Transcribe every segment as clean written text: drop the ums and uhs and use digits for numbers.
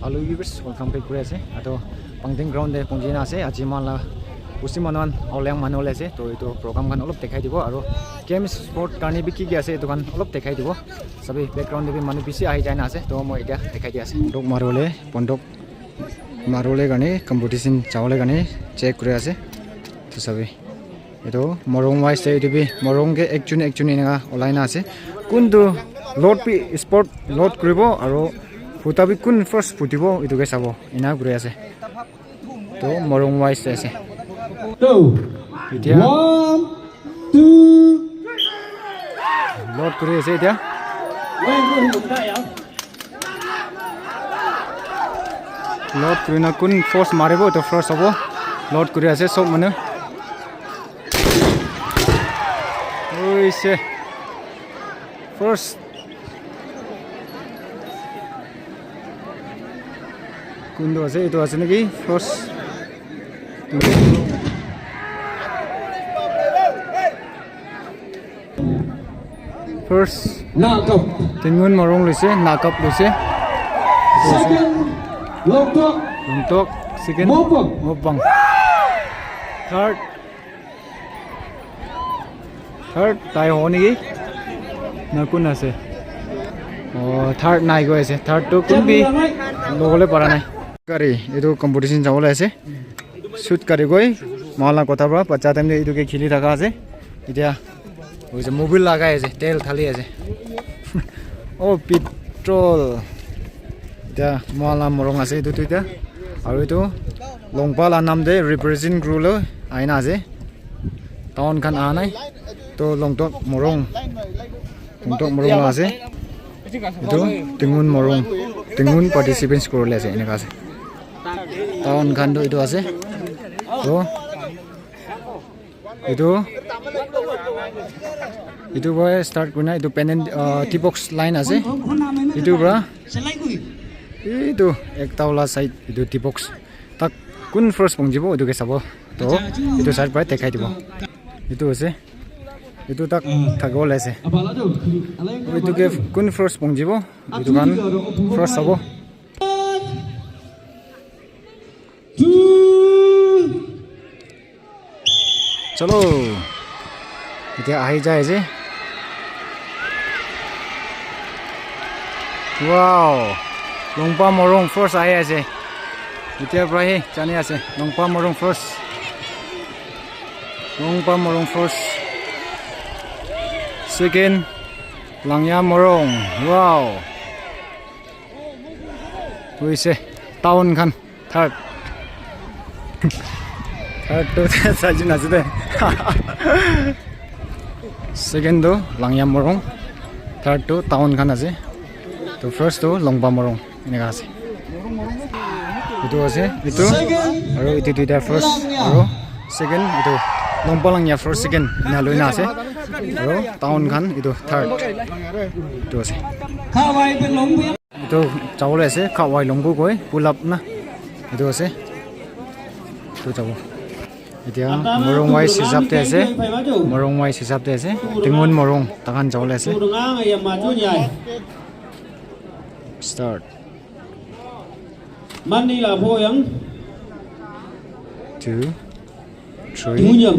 alu viewers welcome back kuri ase ato pangting ground de pongjina ase ajimala usimanan Aoleang manole ase to etu program kan olop dekhai dibo aro games sport karni bi ki ase etu kan olop dekhai dibo sabi background de bi manu bisi ahi jaina ase to moi etia dekhai di ase dok marole pondok marole gane competition chawle gane check kuri ase to sabi etu morong wise etu bi morong ge ekjun inga olaina ase kundu load pi sport load kribo aro futa bi kun first futibo etu ge sabo ina kuri ase to morong wise ase 2 1 2 load kuri ase dia load kuri na kun force marebo to first abo load kuri ase sob mane oi se first kundo ase itu ase naki first first nakap tingun morong lise nakap lise second lotok untuk second mopang third tai honi nakun ase oh third nai go ase third to kunbi logole para nai kari etu competition jawole ase shoot kari goi mala kotha bra bacha time etu ke khili thaka ase etia oi je mobile lagai ase tel thali ase oh petrol etia mala morong ase etu tuita aru etu longpala nam de represent crew lo aina ase town kan anai to longtok morong ase itu tingun morong tingun participants korle ase eneka ase town kan do itu ase to itu boy start kuna itu pen T-box line ase itu bra itu ek taula side itu T-box tak kun first pongjibo itu ke sabo to itu side by tekai dibo itu ase itu tak thagol ase itu ke kun first pongjibo itu kan first sabo chalo itu ahi jai je wow longpa morong first ahi ase itu brahi chani ase longpa morong first second langya morong wow wise town kan third to sajina jide second to langya morong third to town kan ase to first to longpa morong eneka ase itu ase itu aru itu duita first aru second itu longpa langya first second ina loina ase aru town kan itu third itu ase khawai pe long itu chawle ase khawai longbu koi pull up na itu ase itu chawo etia morong wise hisab te ase tingun morong takan chawle ase start mani la phoyang 2 3 munyam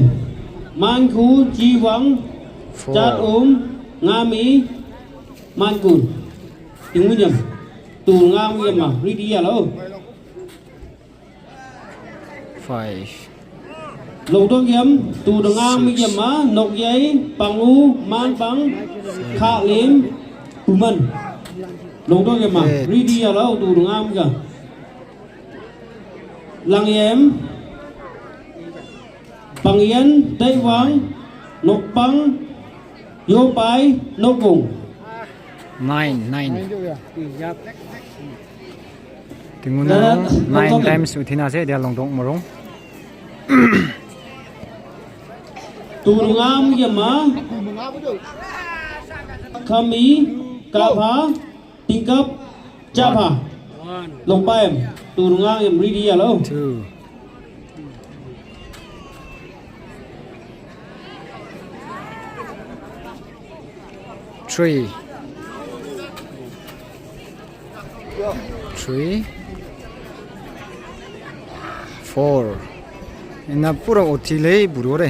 man khu chi wang chat ngami man kun munyam tu ngam yam ma ridi ya lo 5 lồng đốt kiếm tu đường ngang mi kiếm má nọc giấy bằng u man bằng khạ liếm tù mần lồng đốt kiếm mà ridi à lâu tu đường ngang kìa lăng yếm bằng yến tây vắng nọc bằng vô bái nọc cùng 9 tingun 9 times uthina ase dia longdong morong tu ngam yam ma kami kapha tingkap chapha long pa em tu ngam yam ready ya lo 2 3 3 4 ina pura othile burore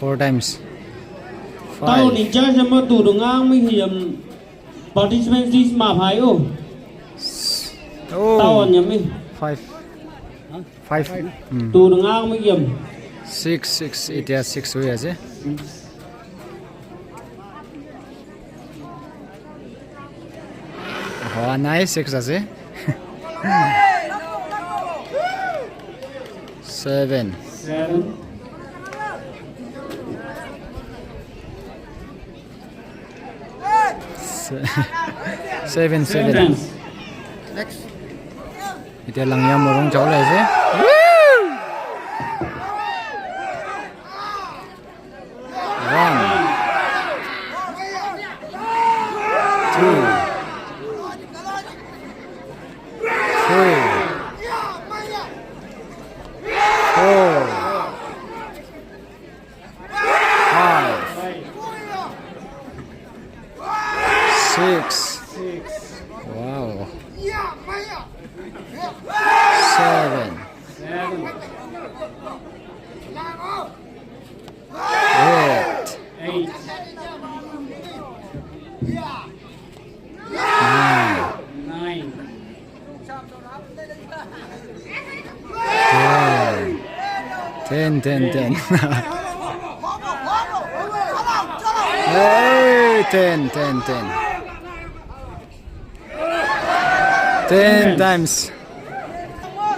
4 times tao 5 ni cha sama tu dong ang mi hiam participants is ma phai o tao oh nyam mi 5 5 tu dong ang mi hiam 6 it has 6 way ase oh nice 6 ase 7 7 next ite lang ya morong chaw la ase one 2 3 4 5 6 wow 7 8 10 hey 10 times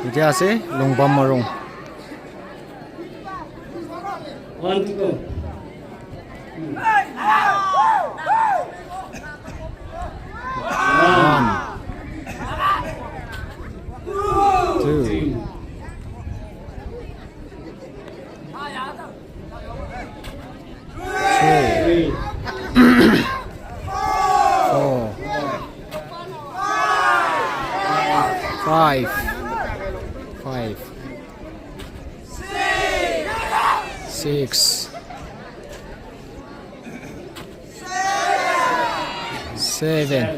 ite ase longbam morong 1 to go 2 3 4 5 6 7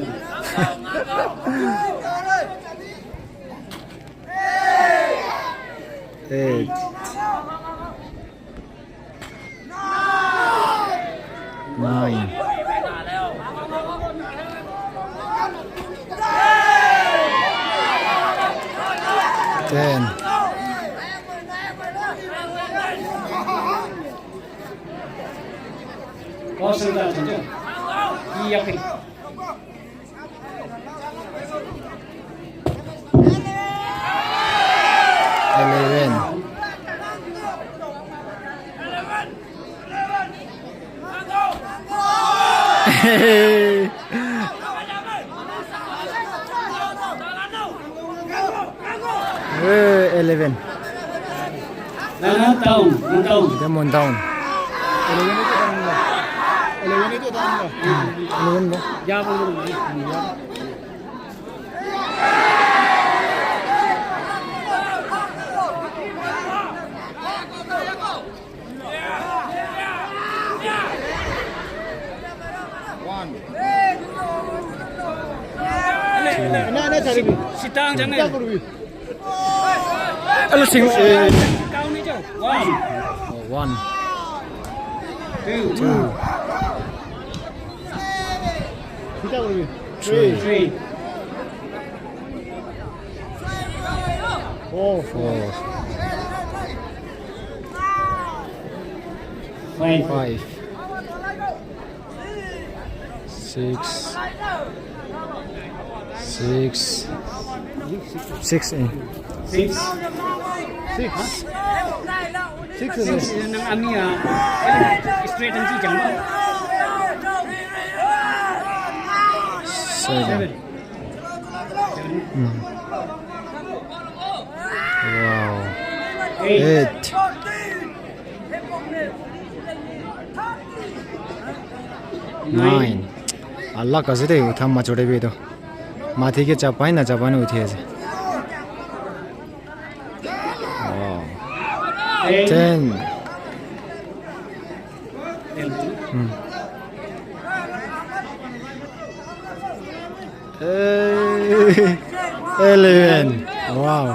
8 9 10 có sự là chưa gì vậy 11 11 là tàu Dia mon down 11 mo ra vào สิตังจังเลย Alo sing เก้านี่เจ้า 1 2 3 4 5 6 6 nang amia straight ang kijang ba 7 wow 8 9 Allah kasih utham machode bedo mati ke chapai na chapane uthiase wow 10 11 wow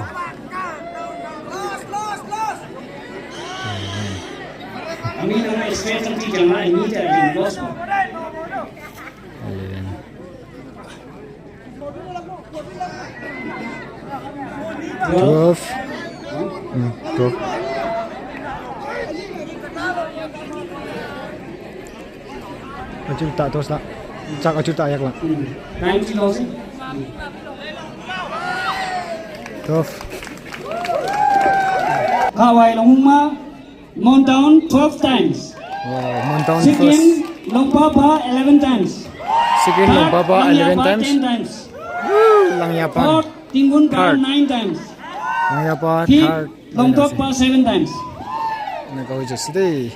Kami na experience ang teacher na ini tayo yung boss mo. 12. 12. Acil tak terus nak. Cak acil tak ayak lah. 9 kilos. 12. Kawai Longhuma, Mon down 12 times. Wow, Mountain Second, first. Longpapa 11 times. Second long baba 11 times. 10 times. Lang yapan. Fourth, Tingun Pa Third. 9 times. Lang yapan. Fifth, Third. Longtok Pa 7 times. Nak kau je sedih.